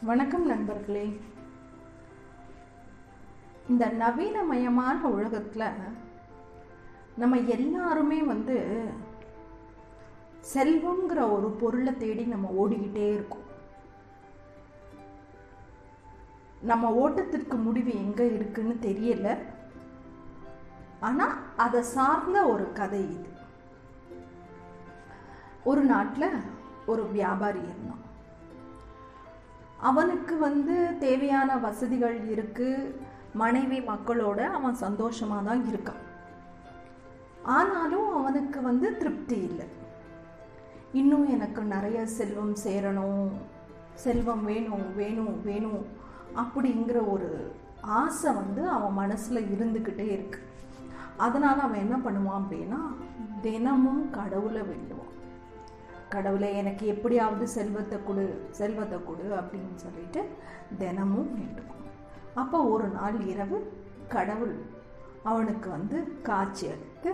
வணக்கம் நண்பர்களே. இந்த நவீனமயமான உலகத்தில் நம்ம எல்லாருமே செல்வங்கிற ஒரு பொருளை தேடி நம்ம ஓடிக்கிட்டே இருக்கோம். நம்ம ஓட்டத்திற்கு முடிவு எங்கே இருக்குன்னு தெரியல. ஆனால் அதை சார்ந்த ஒரு கதை இது. ஒரு நாட்டில் ஒரு வியாபாரி இருந்தான். அவனுக்கு தேவையான வசதிகள் இருக்கு, மனைவி மக்களோட அவன் சந்தோஷமா தான் இருக்கான். ஆனாலும் அவனுக்கு திருப்தி இல்லை. இன்னும் எனக்கு நிறைய செல்வம் சேரணும், செல்வம் வேணும் வேணும் வேணும் அப்படிங்கிற ஒரு ஆசை அவன் மனசுல இருந்துக்கிட்டே இருக்கு. அதனால அவன் என்ன பண்ணுவான் அப்படின்னா, தினமும் கடவுளை வேண்டுவான். கடவுளை எனக்கு எப்படியாவது செல்வத்தை கொடு அப்படின்னு சொல்லிட்டு தினமும் வேண்டுவான். அப்போ ஒரு நாள் இரவு கடவுள் அவனுக்கு காட்சி அளித்து,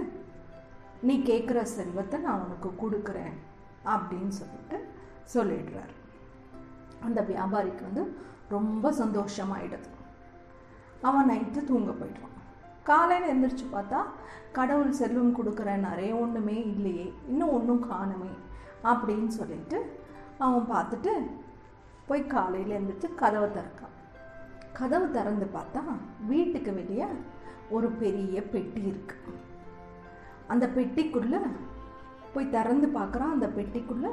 நீ கேட்குற செல்வத்தை நான் உனக்கு கொடுக்குறேன் அப்படின்னு சொல்லிடுறாரு. அந்த வியாபாரிக்கு ரொம்ப சந்தோஷமாயிடுது. அவன் நைட்டு தூங்க போயிடுவான். காலையில் எழுந்திரிச்சு பார்த்தா கடவுள் செல்வம் கொடுக்குறேன்னாரே, ஒன்றுமே இல்லையே, இன்னும் ஒன்றும் காணுமே அப்படின்னு சொல்லிட்டு அவன் பார்த்துட்டு போய் காலையில் எழுந்திரிச்சு கதவை திறக்கான். கதவு திறந்து பார்த்தா வீட்டுக்கு வெளியே ஒரு பெரிய பெட்டி இருக்கு. அந்த பெட்டிக்குள்ள போய் திறந்து பார்க்குறான். அந்த பெட்டிக்குள்ள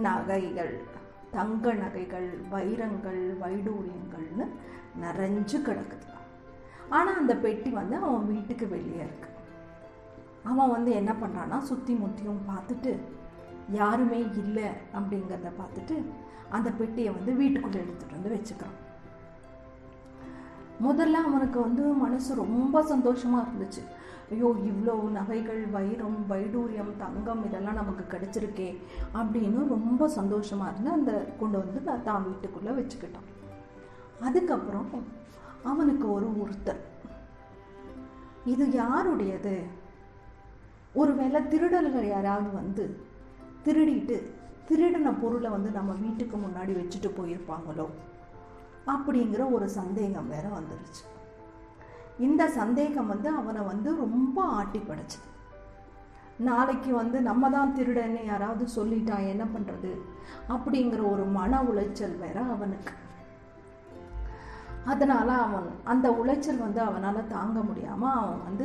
நகைகள், தங்க நகைகள், வைரங்கள், வைடூரியங்கள்னு நிறைஞ்சு கிடக்குது. ஆனால் அந்த பெட்டி அவன் வீட்டுக்கு வெளியே இருக்கு. அவன் என்ன பண்ணுறான்னா, சுற்றி முற்றியும் பார்த்துட்டு யாருமே இல்லை அப்படிங்கிறத பார்த்துட்டு அந்த பெட்டியை வீட்டுக்குள்ளே எடுத்துகிட்டு வச்சுக்கிறான். முதல்ல அவனுக்கு மனசு ரொம்ப சந்தோஷமாக இருந்துச்சு. ஐயோ, இவ்வளோ நகைகள், வைரம், வைடூரியம், தங்கம் இதெல்லாம் நமக்கு கிடைச்சிருக்கே அப்படின்னு ரொம்ப சந்தோஷமாக இருந்து அந்த கொண்டு தான் வீட்டுக்குள்ளே வச்சுக்கிட்டான். அதுக்கப்புறம் அவனுக்கு ஒரு உறுத்தல், இது யாருடையது? ஒருவேளை திருடர்கள் யாராவது திருடிட்டு திருடின பொருளை நம்ம வீட்டுக்கு முன்னாடி வச்சுட்டு போயிருப்பாங்களோ அப்படிங்கிற ஒரு சந்தேகம் வேற வந்துருச்சு. இந்த சந்தேகம் அவனை ரொம்ப ஆட்டி படைச்சது. நாளைக்கு நம்ம தான் திருடன்னு யாராவது சொல்லிட்டா என்ன பண்றது அப்படிங்கிற ஒரு மன உளைச்சல் வேற அவனுக்கு. அதனால அவன் அந்த உளைச்சல் அவனால் தாங்க முடியாம அவன்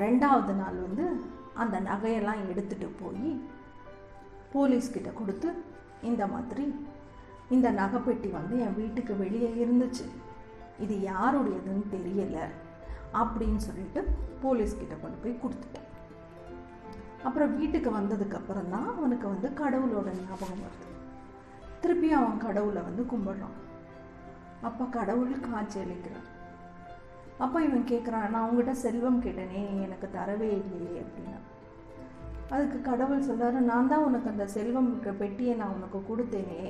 ரெண்டாவது நாள் அந்த நகையெல்லாம் எடுத்துட்டு போய் போலீஸ்கிட்ட கொடுத்து, இந்த மாதிரி இந்த நகைப்பெட்டி என் வீட்டுக்கு வெளியே இருந்துச்சு, இது யாருடையதுன்னு தெரியல அப்படின்னு சொல்லிட்டு போலீஸ்கிட்ட கொண்டு போய் கொடுத்துட்டான். அப்புறம் வீட்டுக்கு வந்ததுக்கு அப்புறம் தான் அவனுக்கு கடவுளோட ஞாபகம் வருது. திருப்பி அவன் கடவுளை கும்பிடுறான். அப்போ கடவுள் காட்சி அளிக்கிறார். அப்போ இவன் கேட்குறான், நான் உங்ககிட்ட செல்வம் கேட்டேனே, எனக்கு தரவே இல்லையே அப்படின்னா. அதுக்கு கடவுள் சொல்கிறாரு, நான் தான் உனக்கு அந்த செல்வம் பெட்டியை நான் உனக்கு கொடுத்தேனே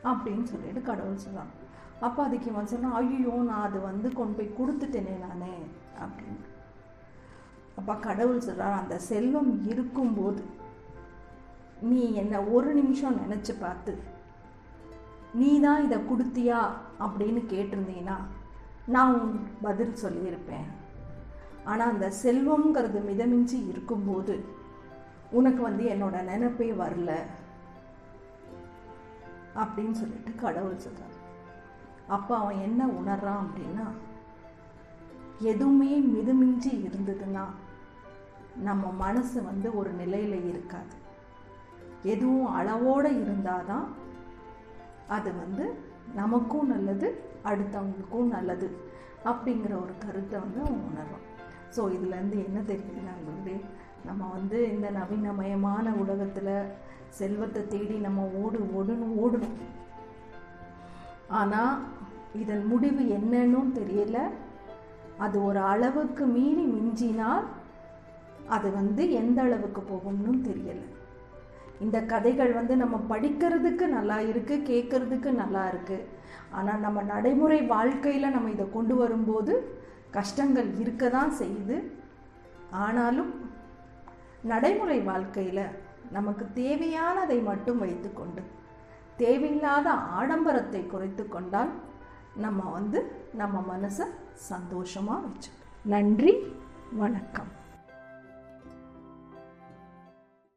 அப்படின்னு சொல்லிட்டு கடவுள் சொல்கிறான். அப்போ அதுக்கு இவன் சொன்னான், ஐயோ, நான் அது கொண்டு போய் கொடுத்துட்டேனே நானே அப்படின்னு. அப்போ கடவுள் சொல்கிறார், அந்த செல்வம் இருக்கும்போது நீ என்னை ஒரு நிமிஷம் நினச்சி பார்த்து நீ தான் இதை கொடுத்தியா அப்படின்னு கேட்டிருந்தீங்கன்னா நான் பதில் சொல்லியிருப்பேன். ஆனால் அந்த செல்வங்கிறது மிதமிஞ்சி இருக்கும்போது உனக்கு என்னோட நினைப்பே வரல அப்படின்னு சொல்லிட்டு கடவுள் சொல்றார். அப்போ அவன் என்ன உணர்றான் அப்படின்னா, எதுவுமே மிதமிஞ்சி இருந்ததுன்னா நம்ம மனசு ஒரு நிலையில இருக்காது. எதுவும் அளவோடு இருந்தாதான் அது நமக்கும் நல்லது, அடுத்தவங்களுக்கும் நல்லது அப்படிங்கிற ஒரு கருத்தை அவன் உணர்றான். ஸோ இதுலேருந்து என்ன தெரியுதுன்னா, நம்ம இந்த நவீனமயமான உலகத்தில் செல்வத்தை தேடி நம்ம ஓடணும். ஆனால் இதன் முடிவு என்னன்னு தெரியல. அது ஒரு அளவுக்கு மீறி மிஞ்சினால் அது எந்த அளவுக்கு போகும்னு தெரியலை. இந்த கதைகள் நம்ம படிக்கிறதுக்கு நல்லா இருக்கு, கேட்கறதுக்கு நல்லா இருக்கு. ஆனால் நம்ம நடைமுறை வாழ்க்கையில் நம்ம இதை கொண்டு வரும்போது கஷ்டங்கள் இருக்க தான் செய்யுது. ஆனாலும் நடைமுறை வாழ்க்கையில் நமக்கு தேவையானதை மட்டும் வைத்துக்கொண்டு தேவையில்லாத ஆடம்பரத்தை குறைத்து கொண்டால் நம்ம நம்ம மனசை சந்தோஷமாக வச்சுக்கணும். நன்றி, வணக்கம்.